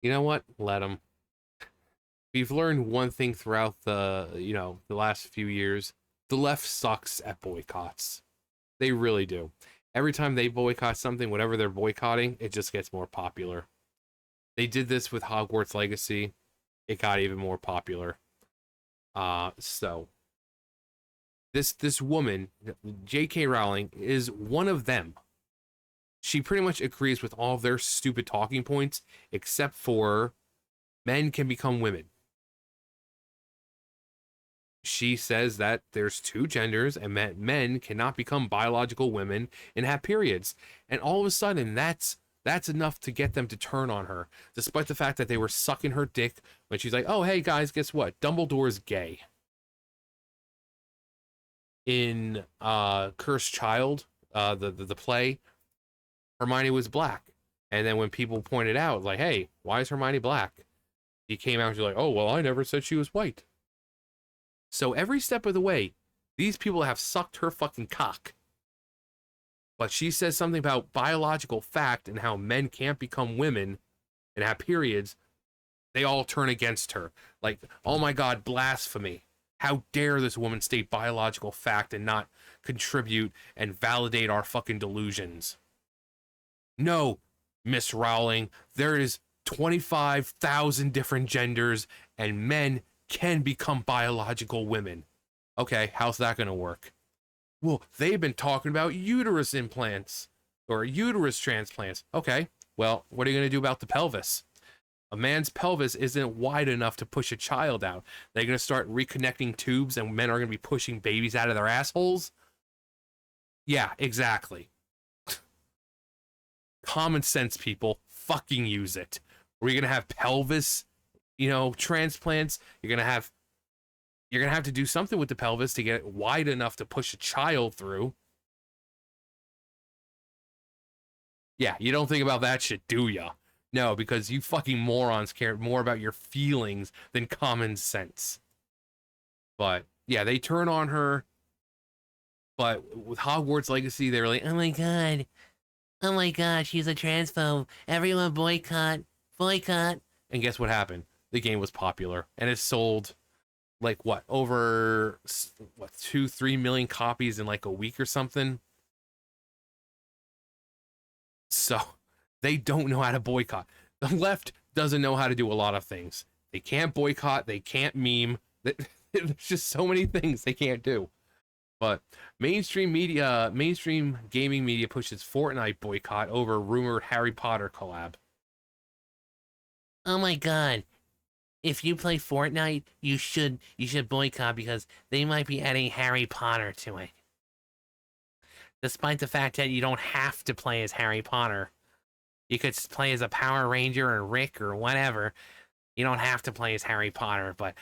You know what? Let them. We've learned one thing throughout the last few years. The left sucks at boycotts. They really do. Every time they boycott something, whatever they're boycotting, it just gets more popular. They did this with Hogwarts Legacy. It got even more popular. So this woman, J.K. Rowling, is one of them. She pretty much agrees with all of their stupid talking points, except for men can become women. She says that there's two genders and men cannot become biological women and have periods. And all of a sudden, that's enough to get them to turn on her, despite the fact that they were sucking her dick when she's like, "Oh, hey guys, guess what? Dumbledore's gay." In Cursed Child, the play, Hermione was black. And then when people pointed out, like, "Hey, why is Hermione black?" He came out and she's like, "Oh, well, I never said she was white." So every step of the way, these people have sucked her fucking cock. But she says something about biological fact and how men can't become women and have periods. They all turn against her. Like, oh my God, blasphemy. How dare this woman state biological fact and not contribute and validate our fucking delusions? No, Miss Rowling, there is 25,000 different genders and men can become biological women. Okay, how's that going to work? Well, they've been talking about uterus implants or uterus transplants. Okay, well, what are you going to do about the pelvis? A man's pelvis isn't wide enough to push a child out. They're going to start reconnecting tubes and men are going to be pushing babies out of their assholes? Yeah, exactly. Common sense, people. Fucking use it. We're going to have pelvis, transplants. You're gonna have to do something with the pelvis to get it wide enough to push a child through. Yeah, you don't think about that shit, do ya? No, because you fucking morons care more about your feelings than common sense. But yeah, they turn on her. But with Hogwarts Legacy, they were like, oh my god, she's a transphobe. Everyone boycott, boycott. And guess what happened? The game was popular and it sold like what, over what, 2-3 million copies in like a week or something. So they don't know how to boycott. The left doesn't know how to do a lot of things. They can't boycott, they can't meme. There's just so many things they can't do. But mainstream gaming media pushes Fortnite boycott over rumored Harry Potter collab. Oh my god. If you play Fortnite, you should boycott because they might be adding Harry Potter to it. Despite the fact that you don't have to play as Harry Potter. You could play as a Power Ranger or Rick or whatever. You don't have to play as Harry Potter, but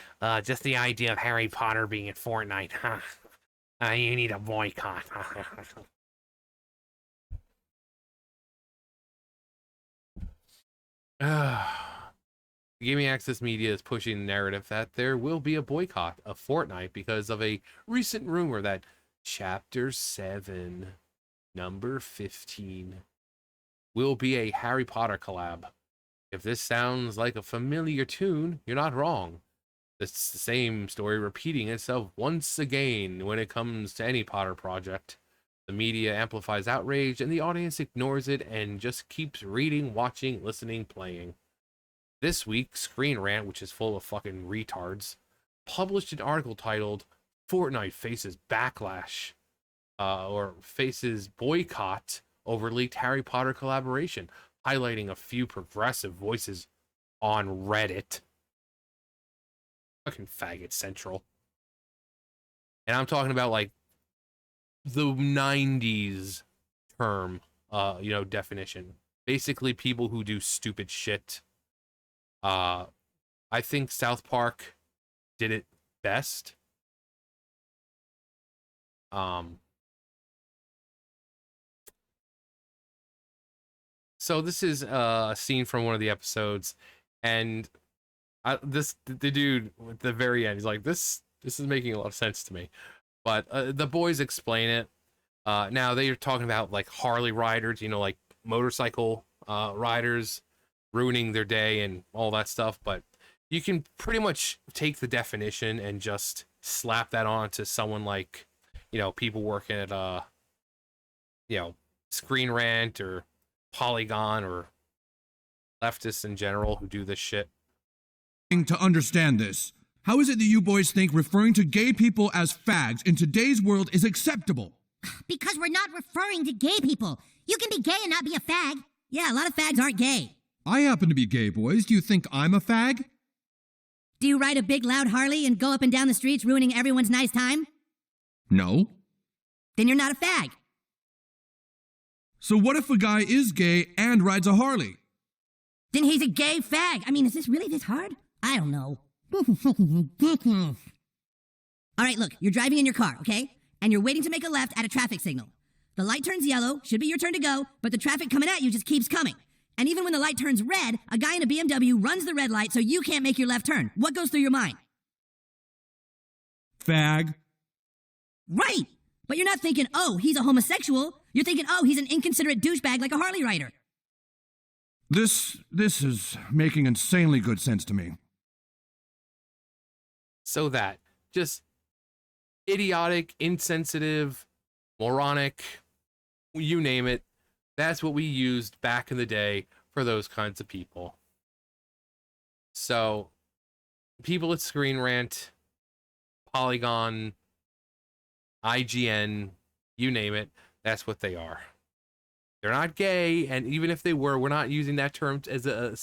just the idea of Harry Potter being in Fortnite, you need a boycott. Gaming Access Media is pushing the narrative that there will be a boycott of Fortnite because of a recent rumor that Chapter 7, Number 15, will be a Harry Potter collab. If this sounds like a familiar tune, you're not wrong. It's the same story repeating itself once again when it comes to any Potter project. The media amplifies outrage and the audience ignores it and just keeps reading, watching, listening, playing. This week, Screen Rant, which is full of fucking retards, published an article titled Fortnite Faces Backlash, or Faces Boycott over leaked Harry Potter collaboration, highlighting a few progressive voices on Reddit. Fucking faggot central. And I'm talking about like the 90s term, definition. Basically people who do stupid shit. I think South Park did it best. So this is a scene from one of the episodes, and the dude at the very end, he's like, this is making a lot of sense to me. But the boys explain it. Now they're talking about like Harley riders, like motorcycle riders. ruining their day and all that stuff, but you can pretty much take the definition and just slap that on to someone like, people working at Screen Rant or Polygon or leftists in general who do this shit. To understand this, how is it that you boys think referring to gay people as fags in today's world is acceptable? Because we're not referring to gay people. You can be gay and not be a fag. Yeah, a lot of fags aren't gay. I happen to be gay, boys. Do you think I'm a fag? Do you ride a big loud Harley and go up and down the streets ruining everyone's nice time? No. Then you're not a fag. So what if a guy is gay and rides a Harley? Then he's a gay fag. I mean, is this really this hard? I don't know. All right, look, you're driving in your car, okay? And you're waiting to make a left at a traffic signal. The light turns yellow, should be your turn to go, but the traffic coming at you just keeps coming. And even when the light turns red, a guy in a BMW runs the red light so you can't make your left turn. What goes through your mind? Fag. Right! But you're not thinking, oh, he's a homosexual. You're thinking, oh, he's an inconsiderate douchebag like a Harley rider. This is making insanely good sense to me. So that, just idiotic, insensitive, moronic, you name it. That's what we used back in the day for those kinds of people. So, people at Screen Rant, Polygon, IGN, you name it, that's what they are. They're not gay, and even if they were, we're not using that term as a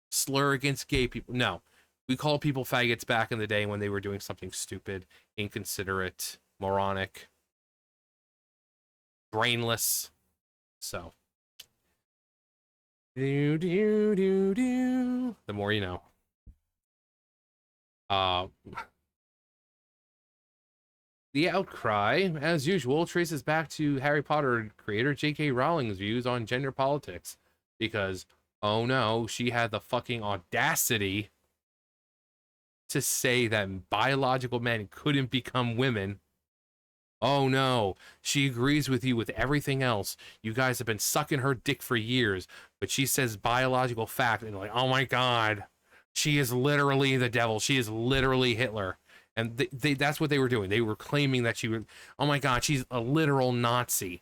slur against gay people. No. We called people faggots back in the day when they were doing something stupid, inconsiderate, moronic, brainless. So, the more you know. The outcry, as usual, traces back to Harry Potter creator J.K. Rowling's views on gender politics. Because, oh no, she had the fucking audacity to say that biological men couldn't become women. Oh no, she agrees with you with everything else. You guys have been sucking her dick for years, but she says biological fact, and you're like, oh my god, she is literally the devil. She is literally Hitler. And that's what they were doing. They were claiming that she was, oh my god, she's a literal Nazi.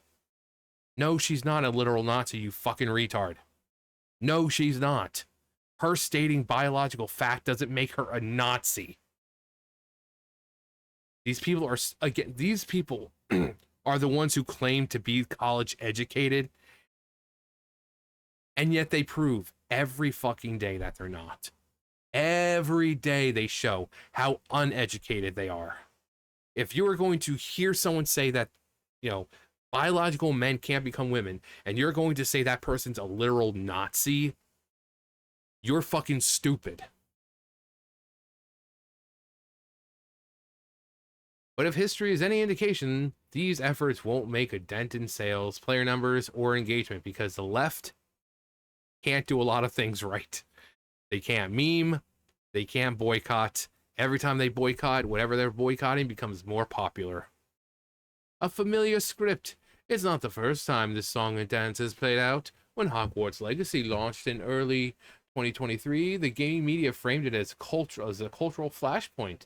No, she's not a literal Nazi, you fucking retard. No, she's not. Her stating biological fact doesn't make her a Nazi. These people are, again, these people are the ones who claim to be college educated, and yet they prove every fucking day that they're not. Every day they show how uneducated they are. If you are going to hear someone say that, biological men can't become women, and you're going to say that person's a literal Nazi, you're fucking stupid. But if history is any indication, these efforts won't make a dent in sales, player numbers, or engagement, because the left can't do a lot of things right. They can't meme, they can't boycott. Every time they boycott, whatever they're boycotting becomes more popular. A familiar script. It's not the first time this song and dance has played out. When Hogwarts Legacy launched in early 2023, the gaming media framed it as a cultural flashpoint,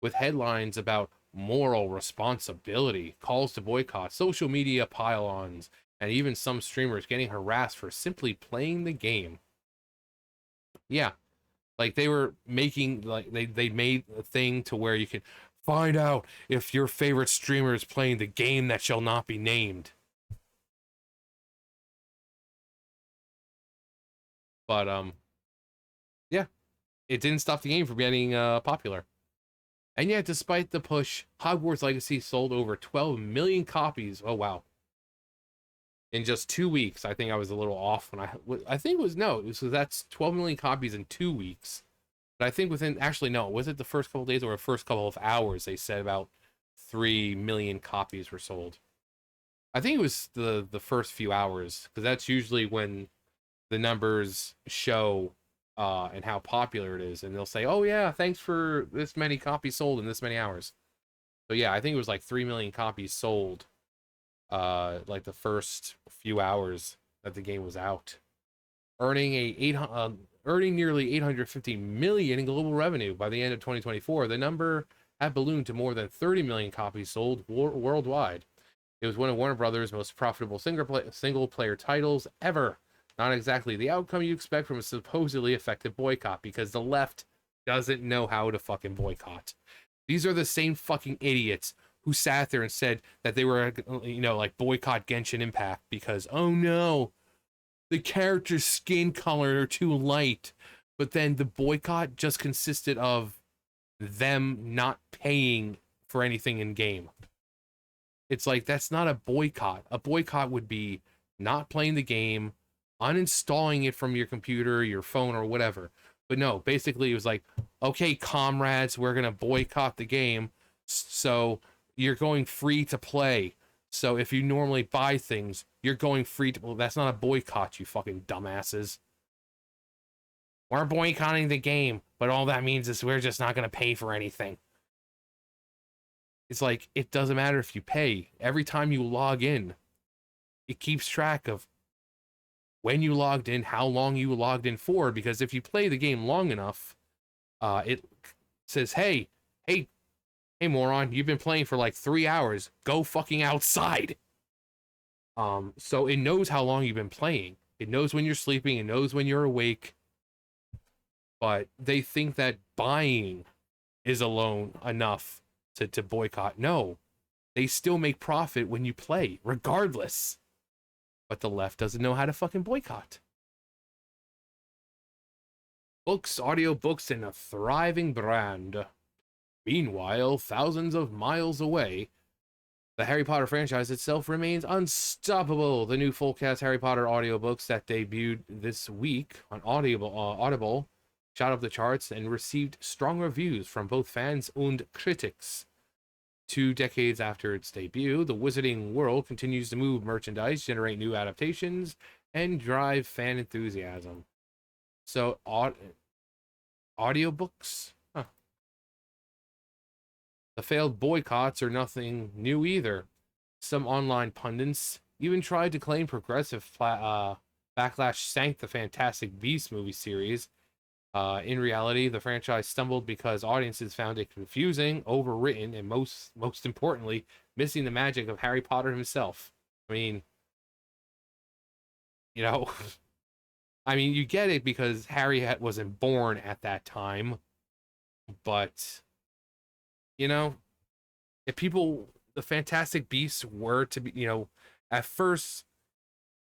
with headlines about moral responsibility, calls to boycott, social media pile-ons, and even some streamers getting harassed for simply playing the game. Yeah, like they were making, like they made a thing to where you can find out if your favorite streamer is playing the game that shall not be named. But yeah, it didn't stop the game from getting popular. And yet, despite the push, Hogwarts Legacy sold over 12 million copies. Oh wow! In just 2 weeks. I think I was a little off when I think it was, no, so that's 12 million copies in 2 weeks. But I think within, actually no, was it the first couple of days or the first couple of hours? They said about 3 million copies were sold. I think it was the first few hours, because that's usually when the numbers show and how popular it is, and they'll say, oh yeah, thanks for this many copies sold in this many hours. So yeah, I think it was like 3 million copies sold like the first few hours that the game was out. earning nearly 850 million in global revenue by the end of 2024. The number had ballooned to more than 30 million copies sold worldwide. It was one of Warner Brothers' most profitable single player titles ever. Not exactly the outcome you expect from a supposedly effective boycott, because the left doesn't know how to fucking boycott. These are the same fucking idiots who sat there and said that they were, like, boycott Genshin Impact because, oh no, the character's skin color are too light. But then the boycott just consisted of them not paying for anything in game. It's like, that's not a boycott. A boycott would be not playing the game, uninstalling it from your computer, your phone, or whatever. But no, basically it was like, okay, comrades, we're going to boycott the game. So you're going free to play. So if you normally buy things, you're going free to... Well, that's not a boycott, you fucking dumbasses. We're boycotting the game, but all that means is we're just not going to pay for anything. It's like, it doesn't matter if you pay. Every time you log in, it keeps track of when you logged in, how long you logged in for, because if you play the game long enough, it says, hey, moron, you've been playing for like 3 hours. Go fucking outside. So it knows how long you've been playing. It knows when you're sleeping. It knows when you're awake. But they think that buying is alone enough to boycott. No, they still make profit when you play, regardless. But the left doesn't know how to fucking boycott. Books, audiobooks, and a thriving brand. Meanwhile, thousands of miles away, the Harry Potter franchise itself remains unstoppable. The new full-cast Harry Potter audiobooks that debuted this week on Audible shot up the charts and received strong reviews from both fans and critics. 2 decades after its debut, the Wizarding World continues to move merchandise, generate new adaptations, and drive fan enthusiasm. So, audiobooks? Huh. The failed boycotts are nothing new either. Some online pundits even tried to claim progressive backlash sank the Fantastic Beasts movie series. In reality, the franchise stumbled because audiences found it confusing, overwritten, and most importantly, missing the magic of Harry Potter himself. I mean, I mean, you get it because Harry wasn't born at that time, but, if the Fantastic Beasts were to be, at first,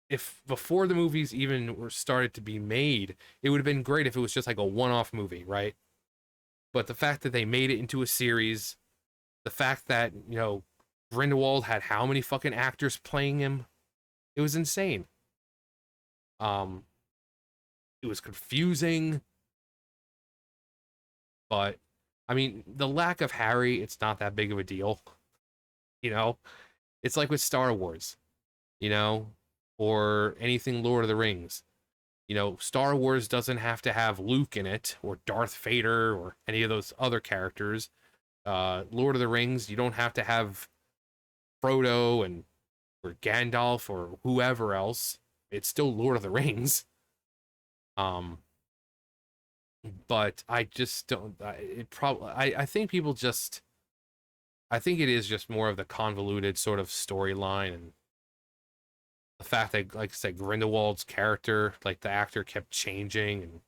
if before the movies even were started to be made, it would have been great if it was just like a one-off movie, right? But the fact that they made it into a series, the fact that, Grindelwald had how many fucking actors playing him, it was insane. It was confusing, but I mean, the lack of Harry, it's not that big of a deal. It's like with Star Wars, or anything Lord of the Rings. Star Wars doesn't have to have Luke in it, or Darth Vader, or any of those other characters. Lord of the Rings, you don't have to have Frodo or Gandalf or whoever else. It's still Lord of the Rings. But I just don't. I think people just. I think it is just more of the convoluted sort of storyline, and the fact that, like I said, Grindelwald's character, like the actor, kept changing, and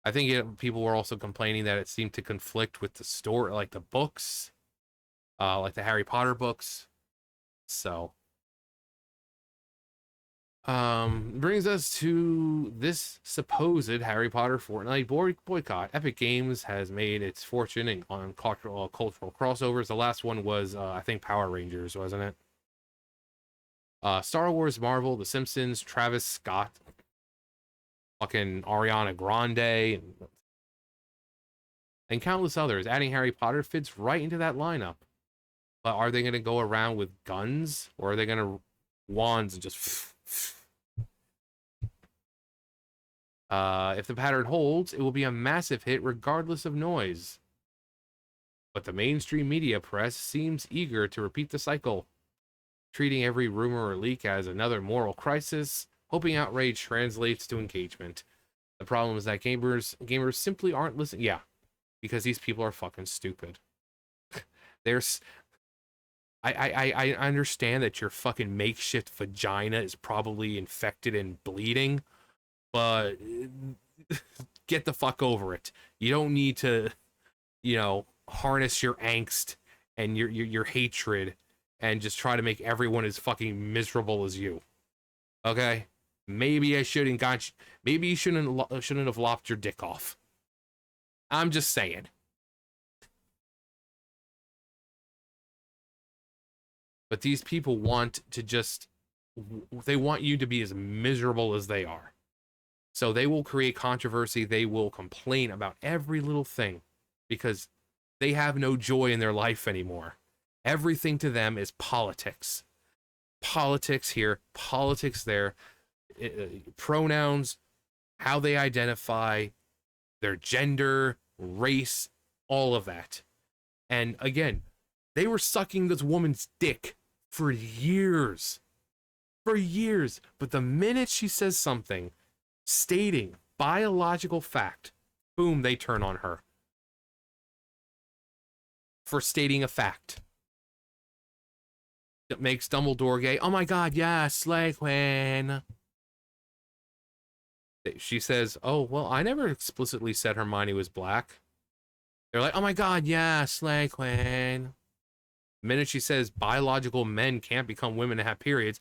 I think people were also complaining that it seemed to conflict with the story, like the books, like the Harry Potter books. So, brings us to this supposed Harry Potter Fortnite boycott. Epic Games has made its fortune on cultural crossovers. The last one was, I think, Power Rangers, wasn't it? Star Wars, Marvel, The Simpsons, Travis Scott, fucking Ariana Grande, and countless others. Adding Harry Potter fits right into that lineup. But are they going to go around with guns, or are they going to wands and just... if the pattern holds, it will be a massive hit regardless of noise. But the mainstream media press seems eager to repeat the cycle. treating every rumor or leak as another moral crisis, hoping outrage translates to engagement. The problem is that gamers simply aren't listening. Yeah, because these people are fucking stupid. There's I understand that your fucking makeshift vagina is probably infected and bleeding, but get the fuck over it. You don't need to, harness your angst and your hatred and just try to make everyone as fucking miserable as you. Okay? Maybe I shouldn't got. Maybe you shouldn't have lopped your dick off. I'm just saying. But these people want to they want you to be as miserable as they are. So they will create controversy. They will complain about every little thing because they have no joy in their life anymore. Everything to them is politics. Politics here, politics there, pronouns, how they identify, their gender, race, all of that. And again, they were sucking this woman's dick for years. For years. But the minute she says something stating biological fact, boom, they turn on her. For stating a fact. That makes Dumbledore gay. Oh my god, yes, Slay Queen. She says, oh, well, I never explicitly said Hermione was black. They're like, oh my god, yes, Slay Queen. The minute she says biological men can't become women to have periods,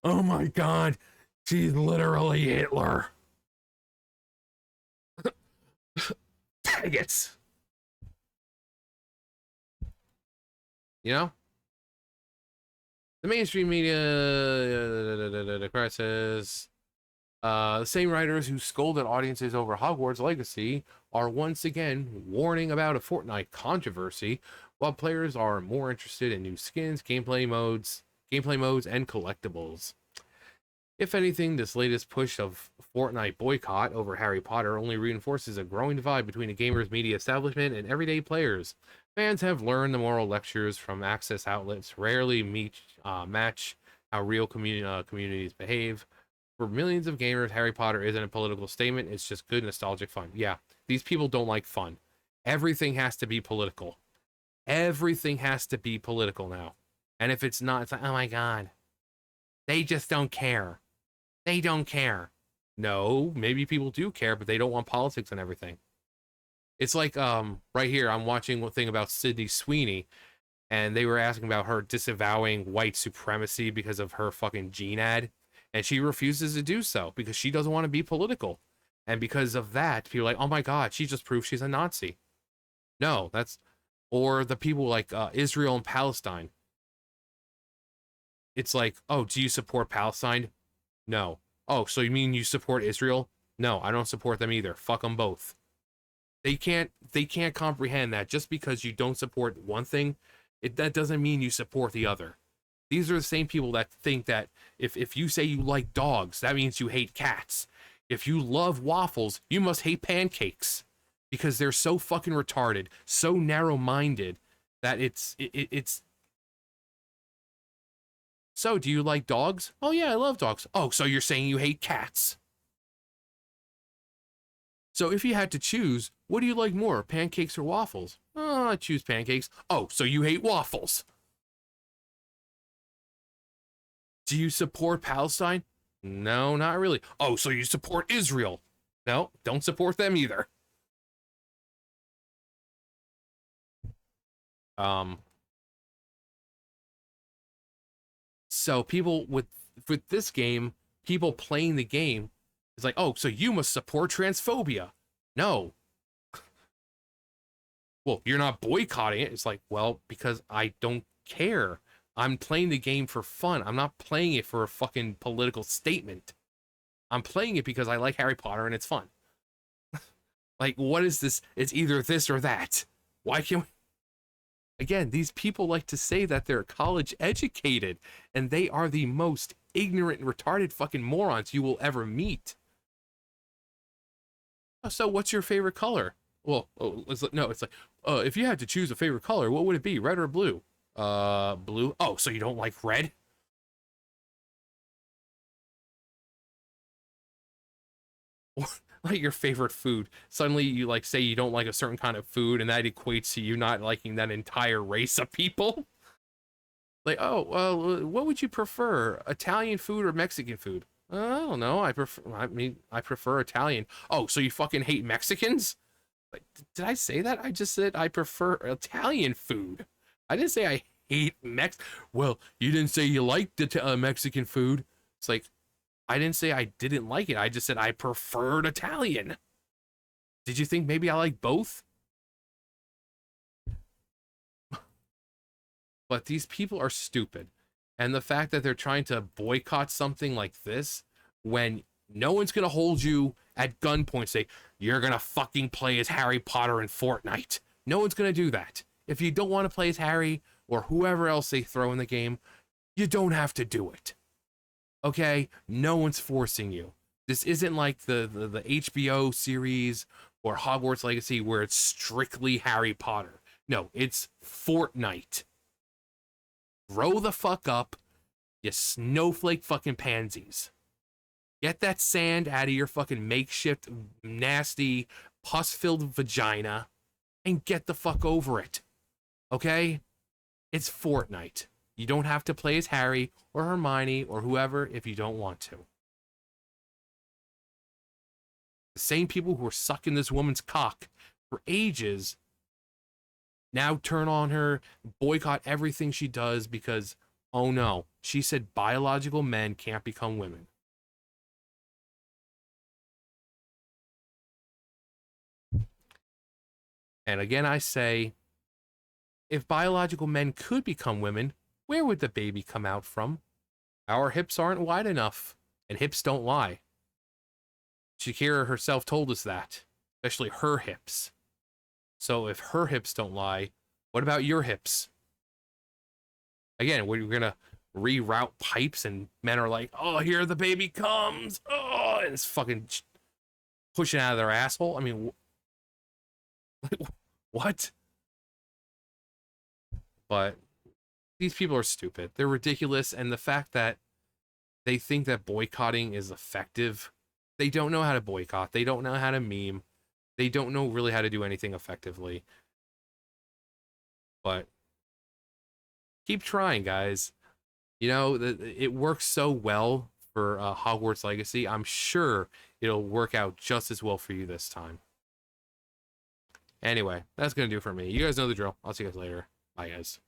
oh my god, she's literally Hitler. Faggots. You know? The mainstream media crisis. The same writers who scolded audiences over Hogwarts Legacy are once again warning about a Fortnite controversy, while players are more interested in new skins, gameplay modes, and collectibles. If anything, this latest push of Fortnite boycott over Harry Potter only reinforces a growing divide between the gamers' media establishment and everyday players. Fans have learned the moral lectures from access outlets rarely match how real communities behave. For millions of gamers, Harry Potter isn't a political statement, it's just good nostalgic fun. Yeah, these people don't like fun. Everything has to be political. Everything has to be political now. And if it's not, it's like, oh my god. They just don't care. They don't care. No, maybe people do care, but they don't want politics and everything. It's like, right here, I'm watching one thing about Sydney Sweeney, and they were asking about her disavowing white supremacy because of her fucking gene ad. And she refuses to do so because she doesn't want to be political. And because of that, people are like, oh my god, she just proved she's a Nazi. No, that's... Or the people like Israel and Palestine. It's like, oh, do you support Palestine? No. Oh, so you mean you support Israel? No, I don't support them either. Fuck them both. They can't comprehend that just because you don't support one thing, that doesn't mean you support the other. These are the same people that think that if you say you like dogs, that means you hate cats. If you love waffles, you must hate pancakes. Because they're so fucking retarded, so narrow-minded, that it's... So, do you like dogs? Oh yeah, I love dogs. Oh, so you're saying you hate cats. So if you had to choose, what do you like more, pancakes or waffles? Oh, I choose pancakes. Oh, so you hate waffles. Do you support Palestine? No, not really. Oh, so you support Israel? No, don't support them either. So people with this game, people playing the game, it's like, oh, so you must support transphobia. No. Well, you're not boycotting it. It's like, well, because I don't care. I'm playing the game for fun. I'm not playing it for a fucking political statement. I'm playing it because I like Harry Potter and it's fun. Like, what is this? It's either this or that. Why can't we? Again, these people like to say that they're college educated, and they are the most ignorant and retarded fucking morons you will ever meet. So what's your favorite color? Well, it's like, if you had to choose a favorite color, what would it be? Red or blue? Blue. Oh, so you don't like red? or like your favorite food. Suddenly you like say you don't like a certain kind of food, and that equates to you not liking that entire race of people. Like, oh, well, what would you prefer, Italian food or Mexican food? I don't know. I prefer Italian. Oh, so you fucking hate Mexicans? Like, did I say that? I just said I prefer Italian food. I didn't say I hate Well, you didn't say you liked the Mexican food. It's like, I didn't say I didn't like it. I just said I preferred Italian. Did you think maybe I like both? But these people are stupid. And the fact that they're trying to boycott something like this when no one's going to hold you at gunpoint, say, you're going to fucking play as Harry Potter in Fortnite. No one's going to do that. If you don't want to play as Harry or whoever else they throw in the game, you don't have to do it. Okay? No one's forcing you. This isn't like the HBO series or Hogwarts Legacy where it's strictly Harry Potter. No, it's Fortnite. Grow the fuck up, you snowflake fucking pansies. Get that sand out of your fucking makeshift, nasty, pus-filled vagina and get the fuck over it. Okay? It's Fortnite. You don't have to play as Harry or Hermione or whoever if you don't want to. The same people who were sucking this woman's cock for ages now turn on her, boycott everything she does because, oh no, she said biological men can't become women. And again, I say, if biological men could become women, where would the baby come out from? Our hips aren't wide enough, and hips don't lie. Shakira herself told us that, especially her hips. So if her hips don't lie, what about your hips? Again, we're going to reroute pipes and men are like, oh, here the baby comes. Oh, and it's fucking pushing out of their asshole. I mean, what? But these people are stupid. They're ridiculous. And the fact that they think that boycotting is effective, they don't know how to boycott. They don't know how to meme. They don't know really how to do anything effectively. But keep trying, guys. You know, it works so well for Hogwarts Legacy. I'm sure it'll work out just as well for you this time. Anyway, that's going to do it for me. You guys know the drill. I'll see you guys later. Bye, guys.